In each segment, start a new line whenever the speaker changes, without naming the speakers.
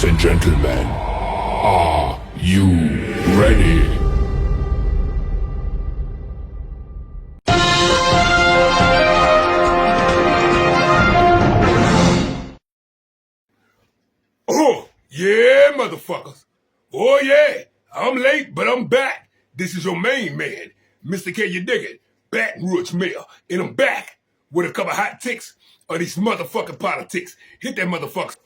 Ladies and gentlemen, are you ready? Oh, yeah, motherfuckers. Oh, yeah, I'm late, but I'm back. This is your main man, Mr. Can You Dig It, Baton Rouge Mayor, and I'm back with a couple hot ticks of these motherfucking politics. Hit that motherfucker.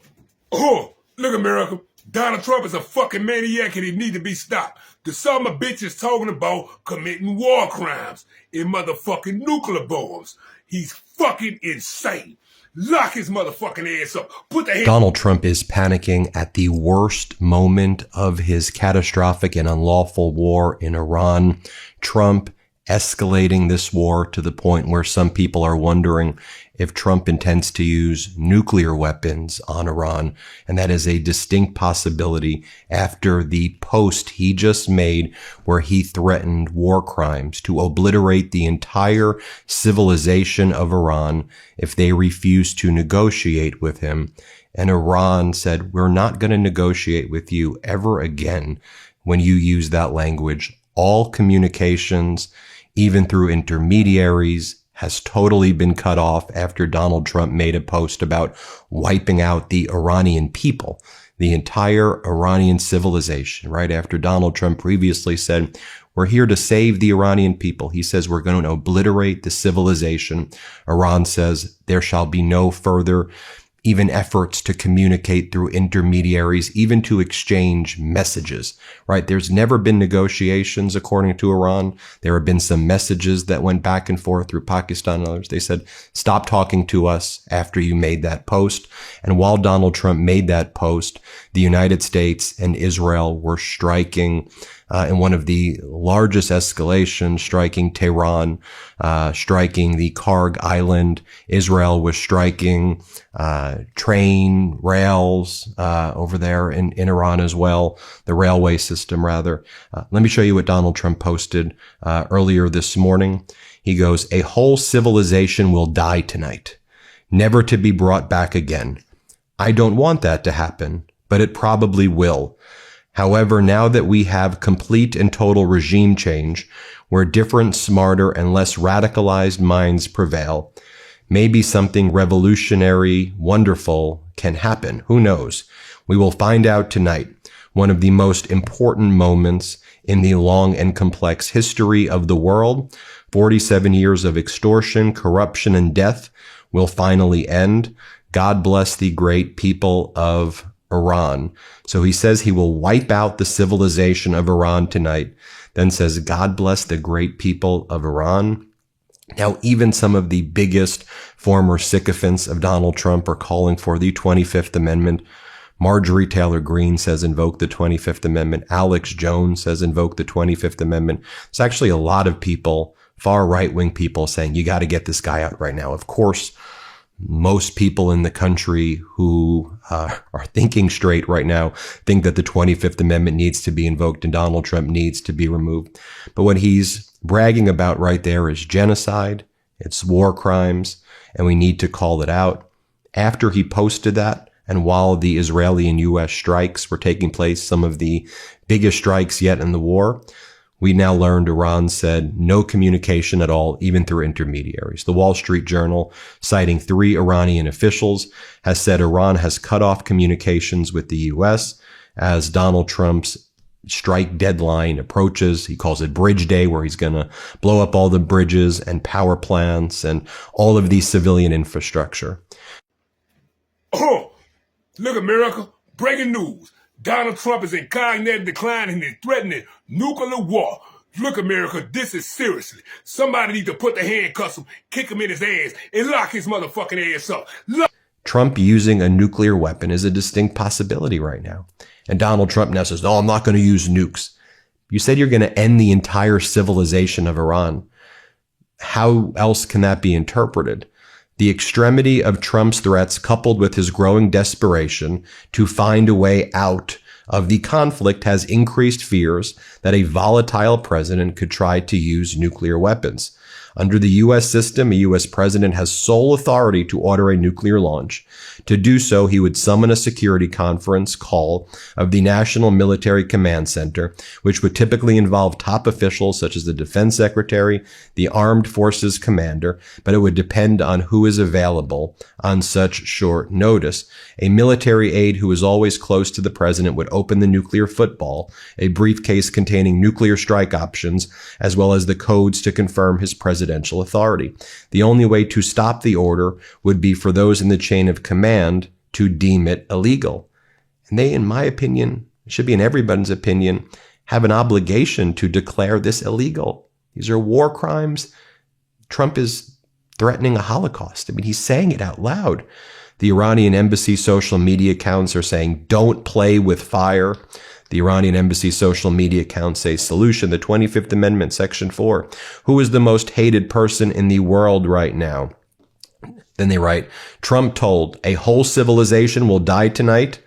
Oh, look, America. Donald Trump is a fucking maniac and he need to be stopped. The son of a bitch is talking about committing war crimes and motherfucking nuclear bombs. He's fucking insane. Lock his motherfucking ass up. Put the hand.
Donald Trump is panicking at the worst moment of his catastrophic and unlawful war in Iran. Trump escalating this war to the point where some people are wondering if Trump intends to use nuclear weapons on Iran. And that is a distinct possibility after the post he just made where he threatened war crimes to obliterate the entire civilization of Iran if they refuse to negotiate with him. And Iran said, we're not going to negotiate with you ever again when you use that language. All communications, even through intermediaries, has totally been cut off after Donald Trump made a post about wiping out the Iranian people, the entire Iranian civilization, right after Donald Trump previously said, we're here to save the Iranian people. He says we're going to obliterate the civilization. Iran says there shall be no further even efforts to communicate through intermediaries, even to exchange messages, right? There's never been negotiations, according to Iran. There have been some messages that went back and forth through Pakistan and others. They said, stop talking to us after you made that post. And while Donald Trump made that post, the United States and Israel were striking in one of the largest escalations, striking Tehran, striking the Karg Island. Israel was striking train rails over there in Iran as well, the railway system rather. Let me show you what Donald Trump posted earlier this morning. He goes, a whole civilization will die tonight, never to be brought back again. I don't want that to happen, but it probably will. However, now that we have complete and total regime change, where different, smarter, and less radicalized minds prevail, maybe something revolutionary, wonderful can happen. Who knows? We will find out tonight. One of the most important moments in the long and complex history of the world, 47 years of extortion, corruption, and death will finally end. God bless the great people of Iran. So he says he will wipe out the civilization of Iran tonight, then says, God bless the great people of Iran. Now, even some of the biggest former sycophants of Donald Trump are calling for the 25th Amendment. Marjorie Taylor Greene says invoke the 25th Amendment. Alex Jones says invoke the 25th Amendment. It's actually a lot of people, far right-wing people, saying you got to get this guy out right now. Of course, most people in the country who are thinking straight right now think that the 25th Amendment needs to be invoked and Donald Trump needs to be removed. But what he's bragging about right there is genocide, it's war crimes, and we need to call it out. After he posted that, and while the Israeli and U.S. strikes were taking place, some of the biggest strikes yet in the war, we now learned Iran said no communication at all, even through intermediaries. The Wall Street Journal, citing 3 Iranian officials, has said Iran has cut off communications with the U.S. as Donald Trump's strike deadline approaches. He calls it Bridge Day, where he's going to blow up all the bridges and power plants and all of the civilian infrastructure.
Oh, look, America, breaking news. Donald Trump is in cognitive decline and is threatening nuclear war. Look, America, this is seriously. Somebody need to put the handcuffs him, kick him in his ass, and lock his motherfucking ass up.
Trump using a nuclear weapon is a distinct possibility right now. And Donald Trump now says, no, I'm not going to use nukes. You said you're going to end the entire civilization of Iran. How else can that be interpreted? The extremity of Trump's threats, coupled with his growing desperation to find a way out of the conflict, has increased fears that a volatile president could try to use nuclear weapons. Under the U.S. system, a U.S. president has sole authority to order a nuclear launch. To do so, he would summon a security conference call of the National Military Command Center, which would typically involve top officials such as the Defense Secretary, the Armed Forces Commander, but it would depend on who is available on such short notice. A military aide who is always close to the president would open the nuclear football, a briefcase containing nuclear strike options, as well as the codes to confirm his presidential authority. The only way to stop the order would be for those in the chain of command to deem it illegal. And they, in my opinion, it should be in everybody's opinion, have an obligation to declare this illegal. These are war crimes. Trump is threatening a Holocaust. I mean, he's saying it out loud. The Iranian embassy social media accounts are saying, don't play with fire. The Iranian embassy social media accounts say, solution, the 25th Amendment, Section 4. Who is the most hated person in the world right now? Then they write, Trump told, a whole civilization will die tonight.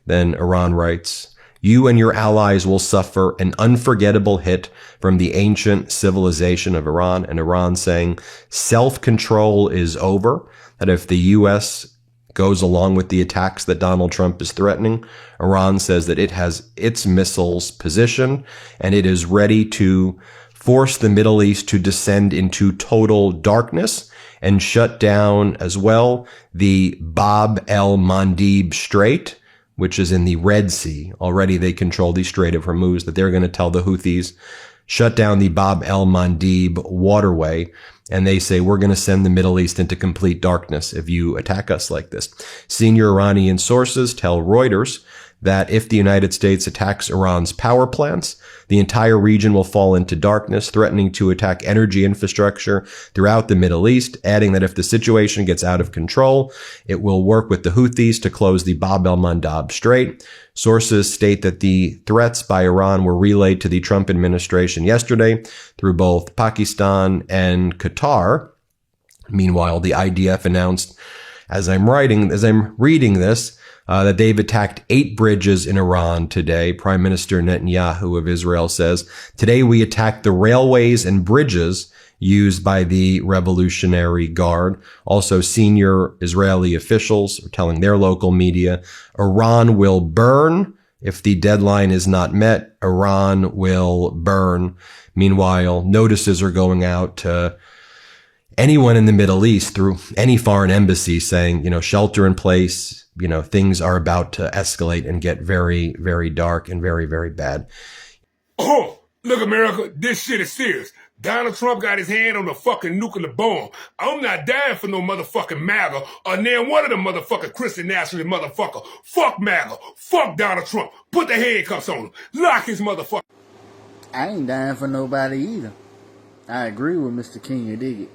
Then Iran writes, you and your allies will suffer an unforgettable hit from the ancient civilization of Iran. And Iran saying, self-control is over. That if the U.S. goes along with the attacks that Donald Trump is threatening, Iran says that it has its missiles positioned and it is ready to force the Middle East to descend into total darkness and shut down as well the Bab el-Mandeb Strait, which is in the Red Sea. Already they control the Strait of Hormuz, that they're going to tell the Houthis, shut down the Bab el-Mandeb waterway. And they say, we're going to send the Middle East into complete darkness if you attack us like this. Senior Iranian sources tell Reuters that if the United States attacks Iran's power plants, the entire region will fall into darkness, threatening to attack energy infrastructure throughout the Middle East, adding that if the situation gets out of control, it will work with the Houthis to close the Bab el-Mandeb Strait. Sources state that the threats by Iran were relayed to the Trump administration yesterday through both Pakistan and Qatar. Meanwhile, the IDF announced, as I'm reading this, that they've attacked 8 bridges in Iran today. Prime Minister Netanyahu of Israel says, today we attacked the railways and bridges used by the Revolutionary Guard. Also, senior Israeli officials are telling their local media, Iran will burn. If the deadline is not met, Iran will burn. Meanwhile, notices are going out to anyone in the Middle East through any foreign embassy saying, shelter in place. Things are about to escalate and get very, very dark and very, very bad.
Oh, look, America, this shit is serious. Donald Trump got his hand on the fucking nuclear bomb. I'm not dying for no motherfucking MAGA or name one of the motherfucking Christian nationalist motherfucker. Fuck MAGA. Fuck Donald Trump. Put the handcuffs on him. Lock his motherfucker.
I ain't dying for nobody either. I agree with Mr. King, you dig it.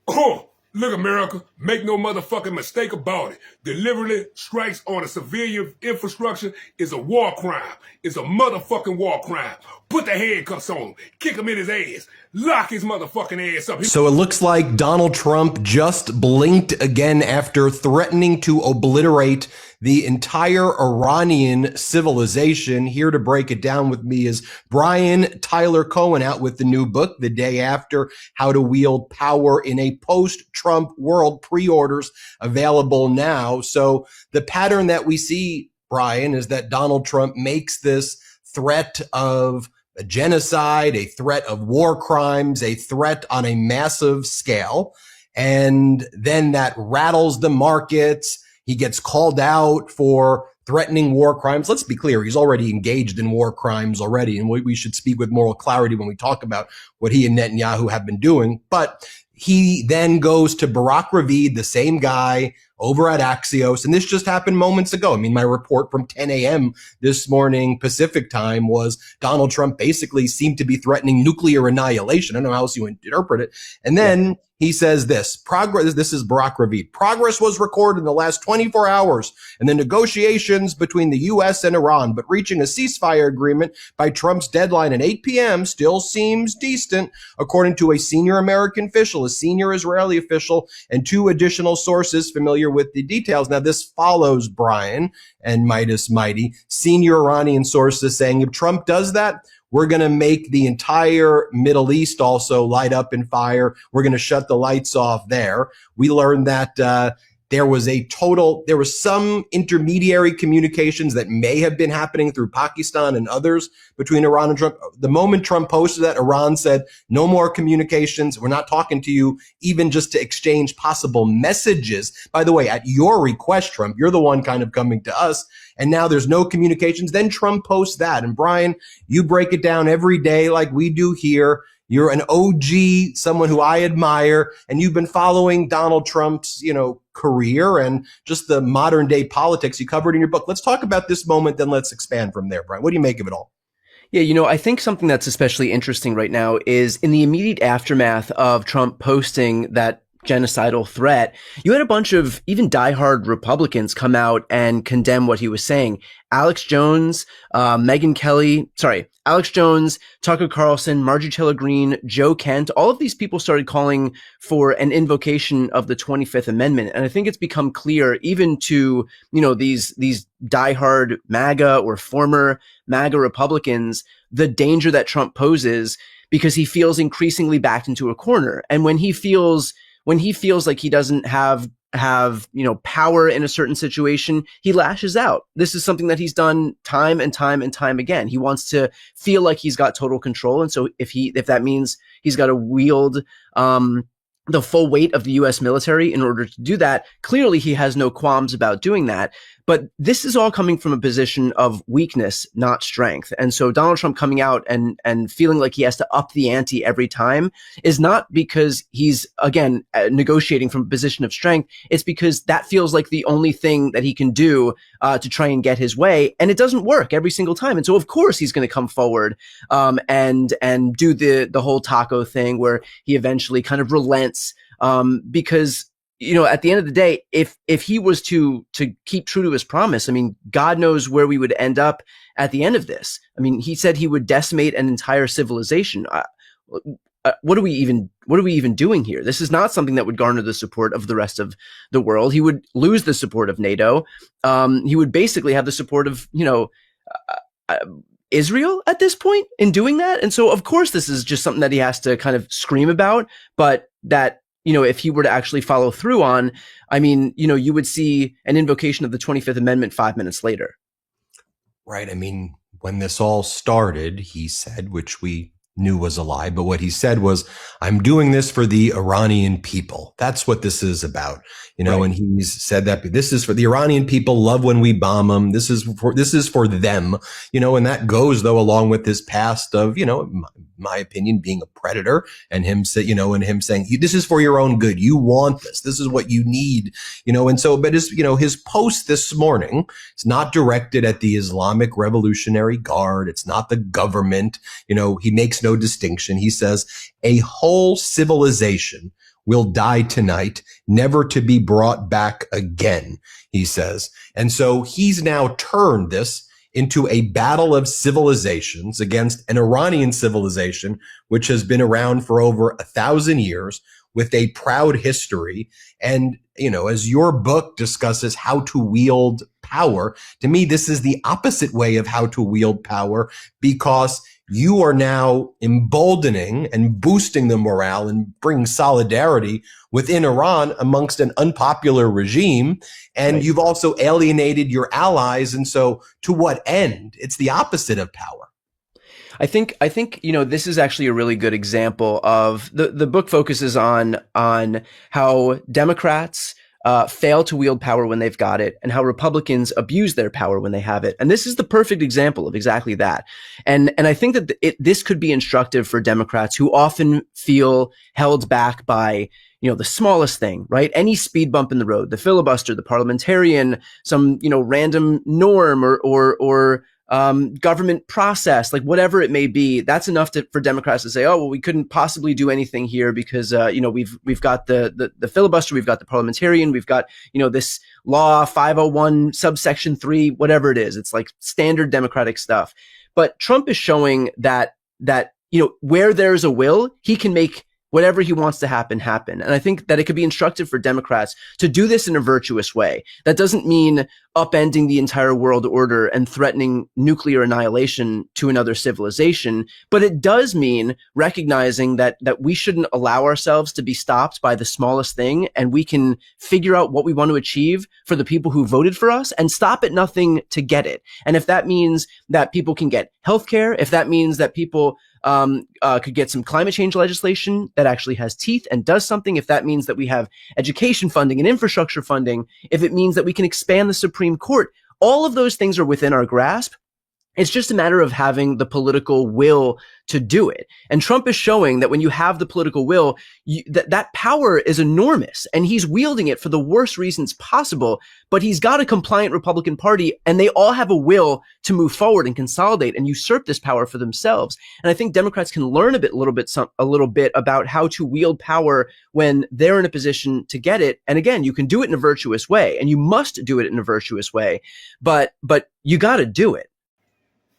Oh, look, America, make no motherfucking mistake about it. Deliberately strikes on a civilian infrastructure is a war crime. It's a motherfucking war crime. Put the handcuffs on him. Kick him in his ass. Lock his motherfucking ass up.
So it looks like Donald Trump just blinked again after threatening to obliterate the entire Iranian civilization. Here to break it down with me is Brian Tyler Cohen, out with the new book, The Day After, How to Wield Power in a Post-Trump World. Pre-orders available now. So the pattern that we see, Brian, is that Donald Trump makes this threat of a genocide, a threat of war crimes, a threat on a massive scale. And then that rattles the markets. He gets called out for threatening war crimes. Let's be clear. He's already engaged in war crimes already. And we should speak with moral clarity when we talk about what he and Netanyahu have been doing. But he then goes to Barak Ravid, the same guy over at Axios. And this just happened moments ago. I mean, my report from 10 a.m. this morning Pacific time was Donald Trump basically seemed to be threatening nuclear annihilation. I don't know how else you interpret it. And then he says this is Barak Ravid. Progress was recorded in the last 24 hours in the negotiations between the U.S. and Iran, but reaching a ceasefire agreement by Trump's deadline at 8 p.m. still seems distant, according to a senior American official, a senior Israeli official, and 2 additional sources familiar with the details. Now, this follows Brian and Midas Mighty, senior Iranian sources saying if Trump does that, we're going to make the entire Middle East also light up in fire. We're going to shut the lights off there. We learned that there was some intermediary communications that may have been happening through Pakistan and others between Iran and Trump. The moment Trump posted that, Iran said, no more communications. We're not talking to you, even just to exchange possible messages. By the way, at your request, Trump, you're the one kind of coming to us. And now there's no communications. Then Trump posts that. And Brian, you break it down every day like we do here. You're an OG, someone who I admire, and you've been following Donald Trump's, career and just the modern day politics you covered in your book. Let's talk about this moment, then let's expand from there, Brian. What do you make of it all?
Yeah, I think something that's especially interesting right now is in the immediate aftermath of Trump posting that genocidal threat, you had a bunch of even diehard Republicans come out and condemn what he was saying. Alex Jones, Tucker Carlson, Marjorie Taylor Greene, Joe Kent, all of these people started calling for an invocation of the 25th Amendment. And I think it's become clear even to, these diehard MAGA or former MAGA Republicans, the danger that Trump poses because he feels increasingly backed into a corner. And when he feels like he doesn't have power in a certain situation, he lashes out. This is something that he's done time and time and time again. He wants to feel like he's got total control. And so if that means he's got to wield the full weight of the US military in order to do that, clearly he has no qualms about doing that. But this is all coming from a position of weakness, not strength. And so Donald Trump coming out and feeling like he has to up the ante every time is not because he's, again, negotiating from a position of strength. It's because that feels like the only thing that he can do to try and get his way. And it doesn't work every single time. And so, of course, he's going to come forward and do the whole taco thing where he eventually kind of relents because at the end of the day, if he was to keep true to his promise, I mean, God knows where we would end up at the end of this. I mean, he said he would decimate an entire civilization. What are we even doing here? This is not something that would garner the support of the rest of the world. He would lose the support of NATO. He would basically have the support of, Israel at this point in doing that. And so, of course, this is just something that he has to kind of scream about, but that, if he were to actually follow through on, I mean, you would see an invocation of the 25th Amendment 5 minutes later.
Right. I mean, when this all started, he said, which we knew was a lie, but what he said was, I'm doing this for the Iranian people. That's what this is about, right. And he's said that this is for the Iranian people, love when we bomb them. This is for them, and that goes though along with his past of, my opinion, being a predator and him say, him saying, this is for your own good. You want this. This is what you need, and so, but his post this morning, it's not directed at the Islamic Revolutionary Guard. It's not the government. He makes no distinction. He says a whole civilization will die tonight, never to be brought back again, he says. And so he's now turned this into a battle of civilizations against an Iranian civilization, which has been around for over 1,000 years with a proud history. And, as your book discusses how to wield power, to me, this is the opposite way of how to wield power, because you are now emboldening and boosting the morale and bringing solidarity within Iran amongst an unpopular regime. And You've also alienated your allies. And so to what end? It's the opposite of power.
I think, this is actually a really good example of the book focuses on how Democrats fail to wield power when they've got it, and how Republicans abuse their power when they have it. And this is the perfect example of exactly that. And I think that this could be instructive for Democrats who often feel held back by, the smallest thing, right? Any speed bump in the road, the filibuster, the parliamentarian, some, random norm or government process, like whatever it may be, that's enough for Democrats to say, oh, well, we couldn't possibly do anything here because, we've got the filibuster, we've got the parliamentarian, we've got, this law 501 subsection 3, whatever it is. It's like standard Democratic stuff. But Trump is showing that, where there's a will, he can make whatever he wants to happen. And I think that it could be instructive for Democrats to do this in a virtuous way. That doesn't mean upending the entire world order and threatening nuclear annihilation to another civilization. But it does mean recognizing that we shouldn't allow ourselves to be stopped by the smallest thing, and we can figure out what we want to achieve for the people who voted for us and stop at nothing to get it. And if that means that people can get healthcare, if that means that people could get some climate change legislation that actually has teeth and does something, if that means that we have education funding and infrastructure funding, if it means that we can expand the Supreme Court, all of those things are within our grasp. It's just a matter of having the political will to do it. And Trump is showing that when you have the political will, that power is enormous, and he's wielding it for the worst reasons possible. But he's got a compliant Republican Party, and they all have a will to move forward and consolidate and usurp this power for themselves. And I think Democrats can learn a little bit about how to wield power when they're in a position to get it. And again, you can do it in a virtuous way, and you must do it in a virtuous way. But you got to do it.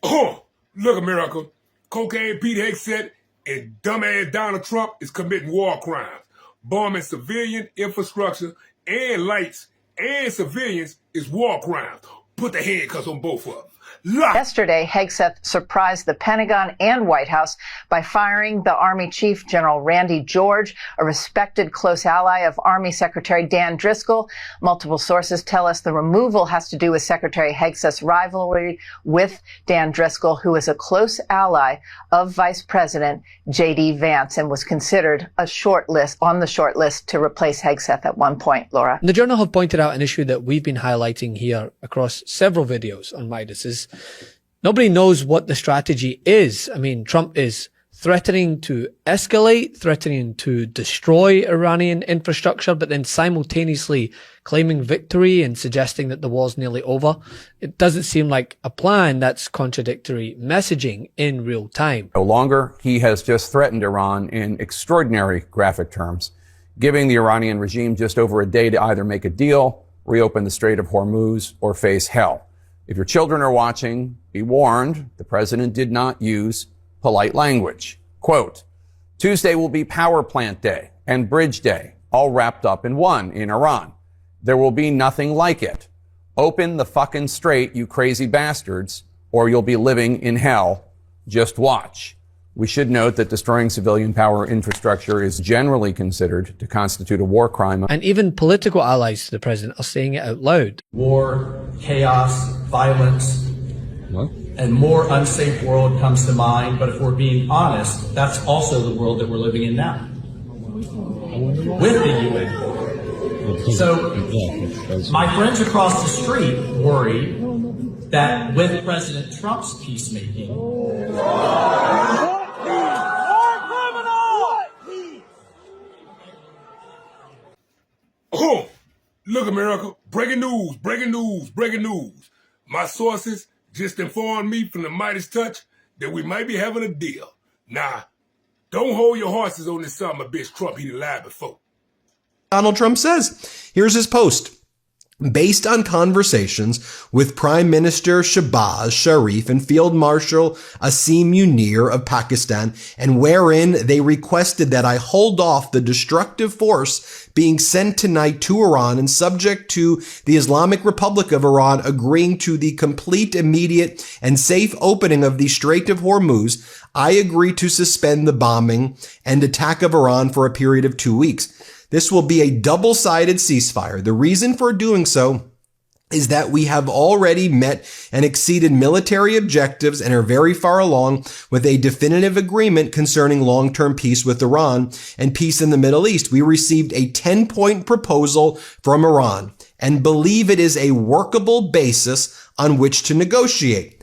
Oh, look, America. Cocaine Pete Hegseth and dumbass Donald Trump is committing war crimes. Bombing civilian infrastructure and lights and civilians is war crimes. Put the handcuffs on both of them.
Yesterday, Hegseth surprised the Pentagon and White House by firing the Army Chief General Randy George, a respected close ally of Army Secretary Dan Driscoll. Multiple sources tell us the removal has to do with Secretary Hegseth's rivalry with Dan Driscoll, who is a close ally of Vice President J.D. Vance and was considered on the short list to replace Hegseth at one point. Laura.
The Journal have pointed out an issue that we've been highlighting here across several videos on Midas is nobody knows what the strategy is. I mean, Trump is threatening to escalate, threatening to destroy Iranian infrastructure, but then simultaneously claiming victory and suggesting that the war's nearly over. It doesn't seem like a plan. That's contradictory messaging in real time.
No longer, he has just threatened Iran in extraordinary graphic terms, giving the Iranian regime just over a day to either make a deal, reopen the Strait of Hormuz, or face hell. If your children are watching, be warned, the president did not use polite language. Quote, Tuesday will be Power Plant Day and Bridge Day, all wrapped up in one in Iran. There will be nothing like it. Open the fucking strait, you crazy bastards, or you'll be living in hell. Just watch. We should note that destroying civilian power infrastructure is generally considered to constitute a war crime.
And even political allies to the president are saying it out loud.
War, chaos, violence, and more unsafe world comes to mind. But if we're being honest, that's also the world that we're living in now with the UN. So my friends across the street worry that with President Trump's peacemaking,
Oh, look, America. Breaking news, breaking news, breaking news. My sources just informed me from the Midas Touch that we might be having a deal. Nah, don't hold your horses on this son of a bitch Trump. He lied before.
Donald Trump says, here's his post. Based on conversations with Prime Minister Shehbaz Sharif and Field Marshal Asim Munir of Pakistan, and wherein they requested that I hold off the destructive force being sent tonight to Iran and subject to the Islamic Republic of Iran agreeing to the complete, immediate, and safe opening of the Strait of Hormuz, I agree to suspend the bombing and attack of Iran for a period of 2 weeks. This will be a double-sided ceasefire. The reason for doing so is that we have already met and exceeded military objectives and are very far along with a definitive agreement concerning long-term peace with Iran and peace in the Middle East. We received a 10-point proposal from Iran and believe it is a workable basis on which to negotiate.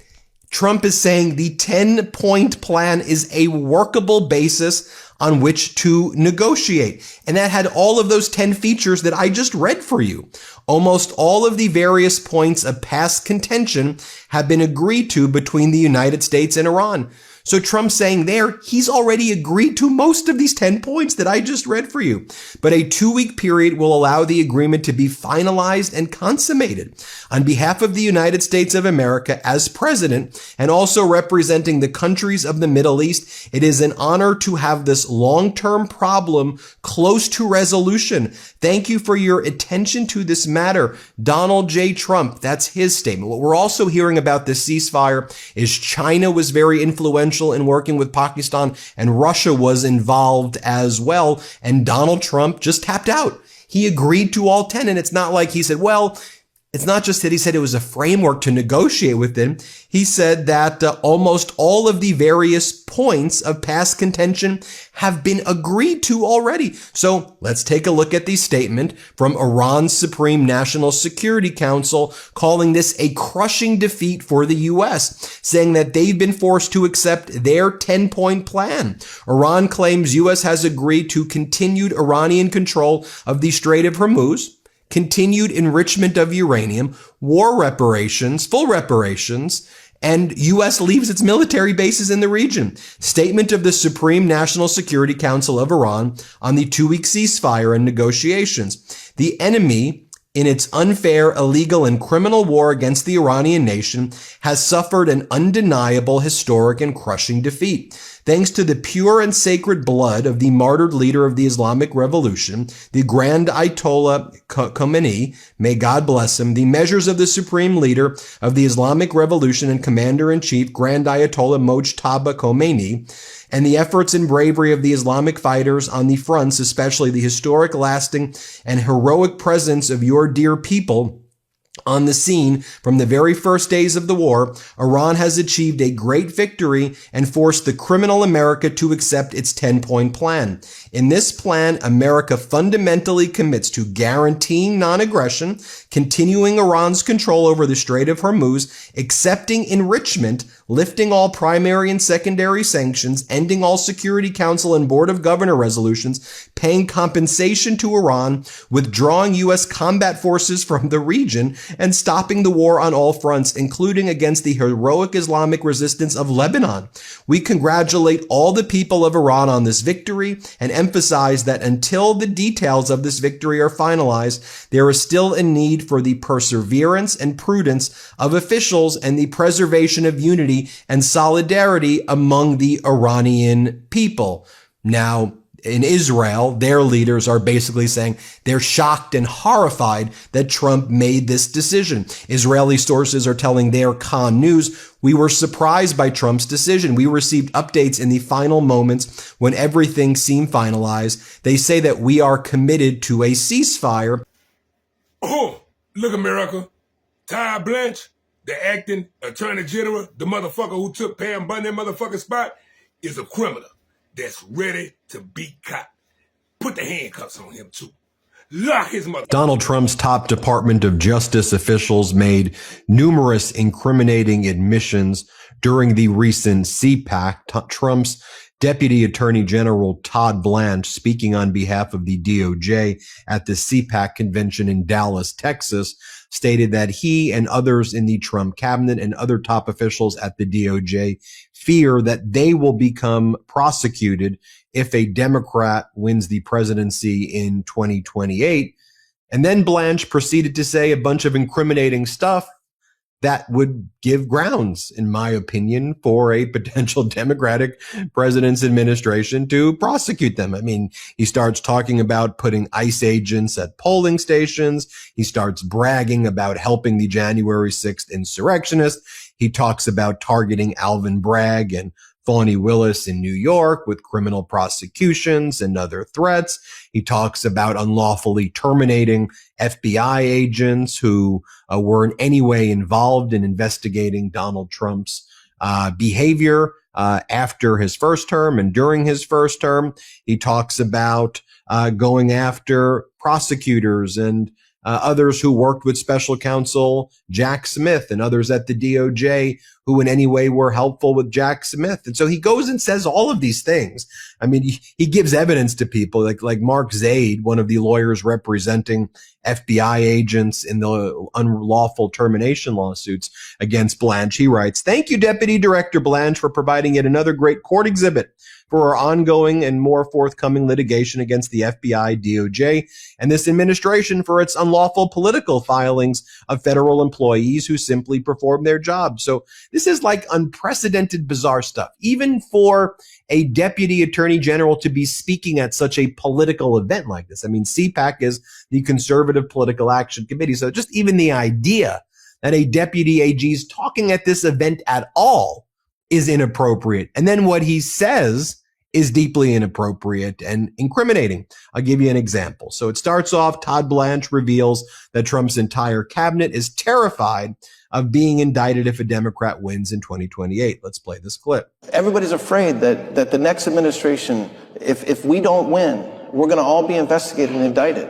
Trump is saying the 10-point plan is a workable basis on which to negotiate. And that had all of those 10 features that I just read for you. Almost all of the various points of past contention have been agreed to between the United States and Iran. So Trump's saying there, he's already agreed to most of these 10 points that I just read for you. But a 2-week period will allow the agreement to be finalized and consummated. On behalf of the United States of America as president, and also representing the countries of the Middle East, it is an honor to have this long-term problem close to resolution. Thank you for your attention to this matter. Donald J. Trump, that's his statement. What we're also hearing about this ceasefire is China was very influential in working with Pakistan, and Russia was involved as well. And Donald Trump just tapped out. He agreed to all 10. And it's not like he said, well, it's not just that he said it was a framework to negotiate within. He said that almost all of the various points of past contention have been agreed to already. So let's take a look at the statement from Iran's Supreme National Security Council, calling this a crushing defeat for the U.S., saying that they've been forced to accept their 10-point plan. Iran claims U.S. has agreed to continued Iranian control of the Strait of Hormuz, continued enrichment of uranium, war reparations, full reparations, and U.S. leaves its military bases in the region. Statement of the Supreme National Security Council of Iran on the 2-week ceasefire and negotiations. The enemy, in its unfair, illegal, and criminal war against the Iranian nation, has suffered an undeniable, historic, and crushing defeat. Thanks to the pure and sacred blood of the martyred leader of the Islamic Revolution, the Grand Ayatollah Khomeini, may God bless him, the measures of the supreme leader of the Islamic Revolution and Commander-in-Chief, Grand Ayatollah Mojtaba Khomeini, and the efforts and bravery of the Islamic fighters on the fronts, especially the historic, lasting, and heroic presence of your dear people on the scene from the very first days of the war, Iran has achieved a great victory and forced the criminal America to accept its 10-point plan. In this plan, America fundamentally commits to guaranteeing non-aggression, continuing Iran's control over the Strait of Hormuz, accepting enrichment, lifting all primary and secondary sanctions, ending all Security Council and Board of Governor resolutions, paying compensation to Iran, withdrawing U.S. combat forces from the region, and stopping the war on all fronts, including against the heroic Islamic resistance of Lebanon. We congratulate all the people of Iran on this victory and emphasize that until the details of this victory are finalized, there is still a need for the perseverance and prudence of officials and the preservation of unity and solidarity among the Iranian people. Now, in Israel, their leaders are basically saying they're shocked and horrified that Trump made this decision. Israeli sources are telling their Khan News, we were surprised by Trump's decision. We received updates in the final moments when everything seemed finalized. They say that we are committed to a ceasefire.
Oh, look, America. Ty Blanche, the acting attorney general, the motherfucker who took Pam Bundy motherfucking spot, is a criminal that's ready to be caught. Put the handcuffs on him, too. Lock his mother.
Donald Trump's top Department of Justice officials made numerous incriminating admissions during the recent CPAC. Trump's Deputy Attorney General Todd Blanche, speaking on behalf of the DOJ at the CPAC convention in Dallas, Texas, stated that he and others in the Trump cabinet and other top officials at the DOJ fear that they will become prosecuted if a Democrat wins the presidency in 2028. And then Blanche proceeded to say a bunch of incriminating stuff that would give grounds, in my opinion, for a potential Democratic president's administration to prosecute them. I mean, he starts talking about putting ICE agents at polling stations. He starts bragging about helping the January 6th insurrectionists. He talks about targeting Alvin Bragg and Fani Willis in New York with criminal prosecutions and other threats. He talks about unlawfully terminating FBI agents who were in any way involved in investigating Donald Trump's behavior after his first term and during his first term. He talks about going after prosecutors and others who worked with special counsel Jack Smith and others at the DOJ who in any way were helpful with Jack Smith. And so he goes and says all of these things. I mean, he gives evidence to people like Mark Zaid, one of the lawyers representing FBI agents in the unlawful termination lawsuits against Blanche. He writes, "Thank you, Deputy Director Blanche, for providing yet another great court exhibit for our ongoing and more forthcoming litigation against the FBI, DOJ, and this administration for its unlawful political filings of federal employees who simply perform their job." So this is like unprecedented, bizarre stuff, even for a deputy attorney general to be speaking at such a political event like this. I mean, CPAC is the Conservative Political Action Committee. So just even the idea that a deputy AG is talking at this event at all is inappropriate. And then what he says is deeply inappropriate and incriminating. I'll give you an example. So it starts off, Todd Blanche reveals that Trump's entire cabinet is terrified of being indicted if a Democrat wins in 2028. Let's play this clip.
Everybody's afraid that the next administration, if we don't win, we're going to all be investigated and indicted.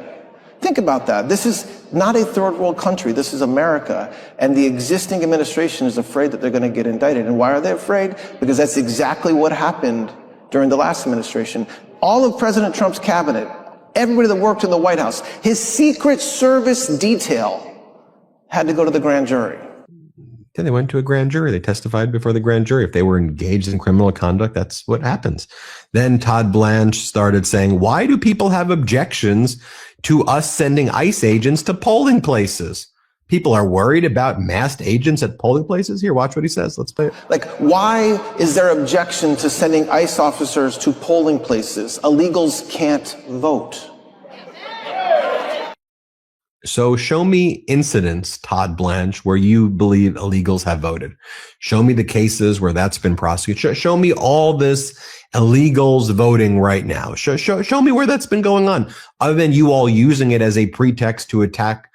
Think about that. This is not a third world country. This is America. And the existing administration is afraid that they're going to get indicted. And why are they afraid? Because that's exactly what happened during the last administration. All of President Trump's cabinet, everybody that worked in the White House, his Secret Service detail had to go to the grand jury.
Yeah, they went to a grand jury. They testified before the grand jury. If they were engaged in criminal conduct, that's what happens. Then Todd Blanche started saying, why do people have objections to us sending ICE agents to polling places? People are worried about masked agents at polling places. Here, watch what he says. Let's play it.
Like, why is there objection to sending ICE officers to polling places? Illegals can't vote.
So show me incidents, Todd Blanche, where you believe illegals have voted. Show me the cases where that's been prosecuted. Show me all this illegals voting right now. Show me where that's been going on, other than you all using it as a pretext to attack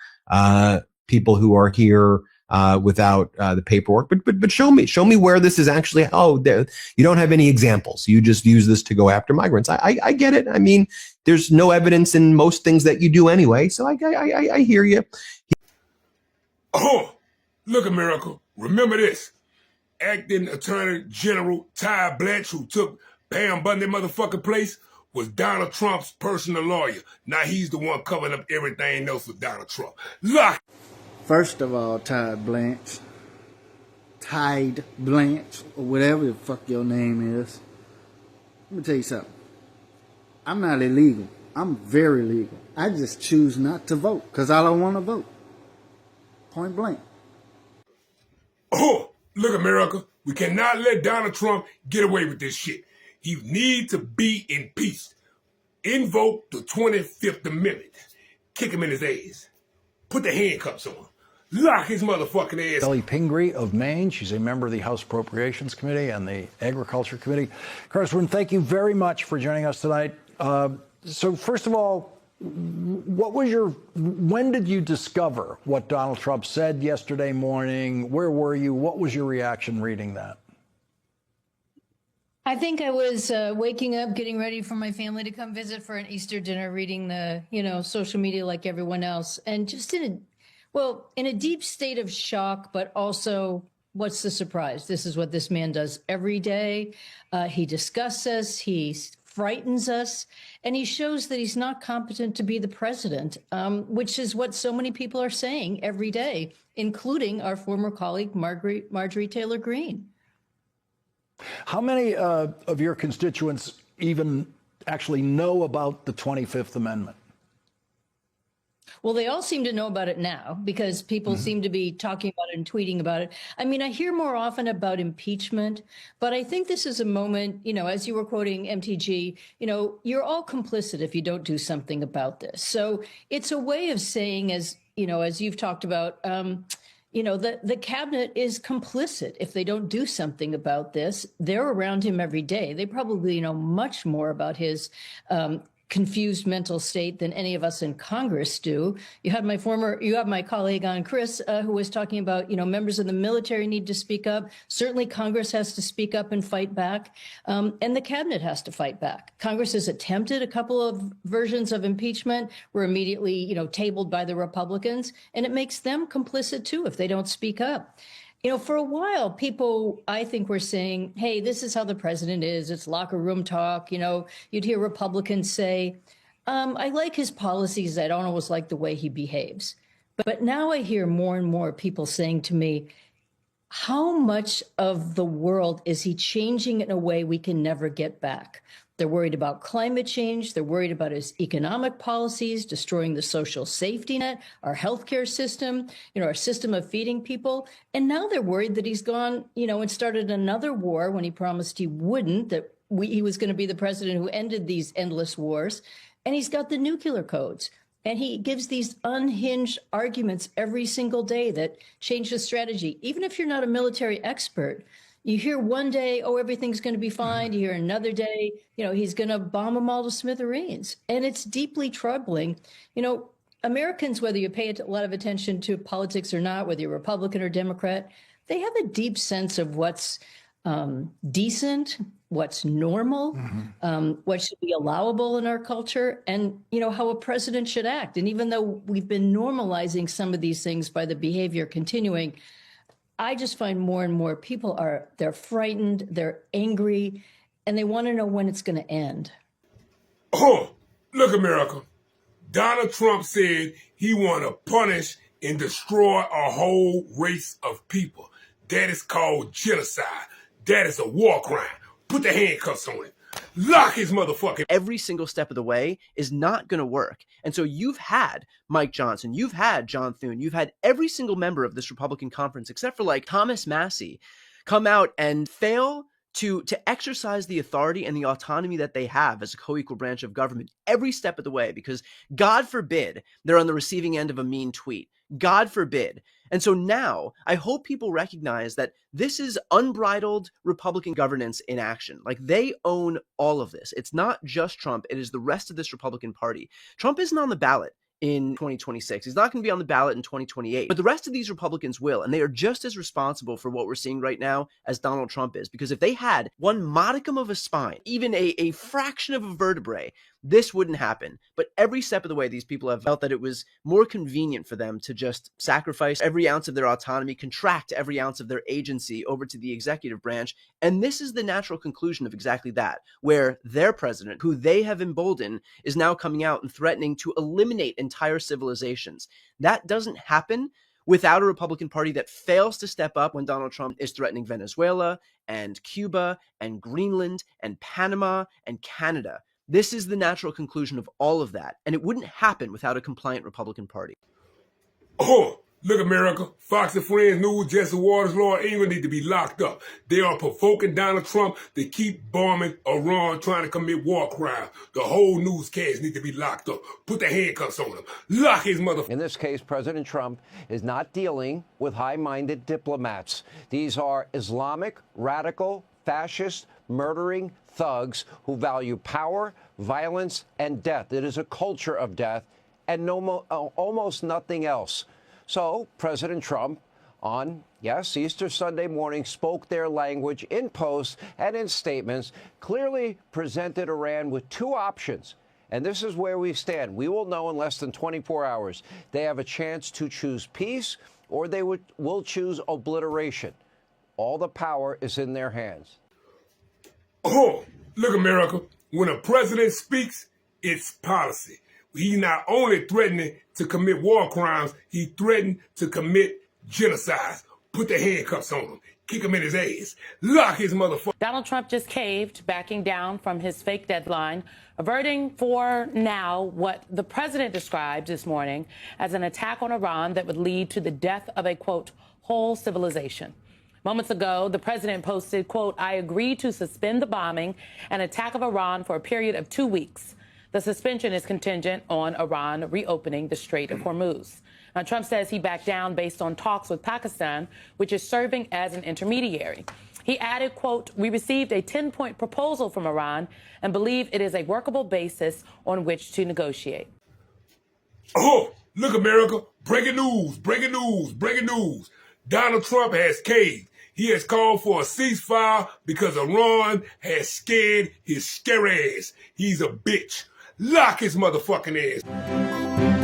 people who are here without the paperwork. But show me where this is actually. You don't have any examples. You just use this to go after migrants. I get it. I mean, there's no evidence in most things that you do anyway. So I hear you.
Oh, look, America. Remember this. Acting Attorney General Todd Blanche, who took Pam Bundy motherfucking place, was Donald Trump's personal lawyer. Now he's the one covering up everything else with Donald Trump. Look.
First of all, Tide Blanche, or whatever the fuck your name is. Let me tell you something. I'm not illegal. I'm very legal. I just choose not to vote because I don't want to vote. Point blank.
Oh, look, America. We cannot let Donald Trump get away with this shit. He needs to be impeached. Invoke the 25th Amendment. Kick him in his ass. Put the handcuffs on him. Lock his motherfucking ass.
Ellie Pingree of Maine. She's a member of the House Appropriations Committee and the Agriculture Committee. Congresswoman, thank you very much for joining us tonight. So first of all, when did you discover what Donald Trump said yesterday morning? Where were you? What was your reaction reading that?
I think I was waking up, getting ready for my family to come visit for an Easter dinner, reading the, social media like everyone else, and just in a deep state of shock, but also, what's the surprise? This is what this man does every day. He disgusts us, he frightens us, and he shows that he's not competent to be the president, which is what so many people are saying every day, including our former colleague, Marjorie Taylor Greene.
How many of your constituents even actually know about the 25th Amendment?
Well, they all seem to know about it now because people seem to be talking about it and tweeting about it. I mean, I hear more often about impeachment, but I think this is a moment, as you were quoting MTG, you're all complicit if you don't do something about this. So it's a way of saying, as you've talked about, the cabinet is complicit if they don't do something about this. They're around him every day. They probably know much more about his confused mental state than any of us in Congress do. You had my colleague on, Chris, who was talking about, members of the military need to speak up. Certainly Congress has to speak up and fight back. And the cabinet has to fight back. Congress has attempted a couple of versions of impeachment, were immediately, tabled by the Republicans, and it makes them complicit too if they don't speak up. For a while, people, I think, were saying, hey, this is how the president is. It's locker room talk. You'd hear Republicans say, I like his policies. I don't always like the way he behaves. But now I hear more and more people saying to me, how much of the world is he changing in a way we can never get back? They're worried about climate change. They're worried about his economic policies, destroying the social safety net, our healthcare system, our system of feeding people. And now they're worried that he's gone, and started another war when he promised he wouldn't, that he was going to be the president who ended these endless wars. And he's got the nuclear codes. And he gives these unhinged arguments every single day that change the strategy. Even if you're not a military expert, you hear one day, oh, everything's going to be fine. You hear another day, he's going to bomb them all to smithereens. And it's deeply troubling. Americans, whether you pay a lot of attention to politics or not, whether you're Republican or Democrat, they have a deep sense of what's decent, what's normal, what should be allowable in our culture, and, how a president should act. And even though we've been normalizing some of these things by the behavior continuing, I just find more and more people they're frightened, they're angry, and they want to know when it's going to end.
Oh, look, America. Donald Trump said he want to punish and destroy a whole race of people. That is called genocide. That is a war crime. Put the handcuffs on him. Lock his motherfucking...
Every single step of the way is not going to work. And so you've had Mike Johnson, you've had John Thune, you've had every single member of this Republican conference, except for Thomas Massie, come out and fail to exercise the authority and the autonomy that they have as a co-equal branch of government every step of the way, because God forbid they're on the receiving end of a mean tweet. God forbid. And so now I hope people recognize that this is unbridled Republican governance in action. They own all of this. It's not just Trump. It is the rest of this Republican Party. Trump isn't on the ballot in 2026. He's not going to be on the ballot in 2028, but the rest of these Republicans will, and they are just as responsible for what we're seeing right now as Donald Trump is, because if they had one modicum of a spine, even a fraction of a vertebrae, this wouldn't happen. But every step of the way, these people have felt that it was more convenient for them to just sacrifice every ounce of their autonomy, contract every ounce of their agency over to the executive branch. And this is the natural conclusion of exactly that, where their president, who they have emboldened, is now coming out and threatening to eliminate entire civilizations. That doesn't happen without a Republican Party that fails to step up when Donald Trump is threatening Venezuela and Cuba and Greenland and Panama and Canada. This is the natural conclusion of all of that, and it wouldn't happen without a compliant Republican Party.
Oh, look, America. Fox and Friends News, Jesse Waters, Laura Ingram need to be locked up. They are provoking Donald Trump to keep bombing Iran, trying to commit war crimes. The whole newscast need to be locked up. Put the handcuffs on him. Lock his motherfucker.
In this case, President Trump is not dealing with high-minded diplomats. These are Islamic, radical, fascist, murdering thugs who value power, violence, and death. It is a culture of death and almost nothing else. So President Trump on, yes, Easter Sunday morning spoke their language in posts and in statements, clearly presented Iran with two options. And this is where we stand. We will know in less than 24 hours. They have a chance to choose peace or they will choose obliteration. All the power is in their hands.
Oh, look, America. When a president speaks, it's policy. He's not only threatening to commit war crimes, he threatened to commit genocide. Put the handcuffs on him. Kick him in his ass. Lock his motherfucker.
Donald Trump just caved, backing down from his fake deadline, averting for now what the president described this morning as an attack on Iran that would lead to the death of a, quote, whole civilization. Moments ago, the president posted, quote, I agree to suspend the bombing and attack of Iran for a period of 2 weeks. The suspension is contingent on Iran reopening the Strait of Hormuz. Now, Trump says he backed down based on talks with Pakistan, which is serving as an intermediary. He added, quote, "We received a 10-point proposal from Iran and believe it is a workable basis on which to negotiate."
Oh, look, America. Breaking news, breaking news, breaking news. Donald Trump has caved. He has called for a ceasefire because Iran has scared his scary ass. He's a bitch. Lock his motherfucking ass.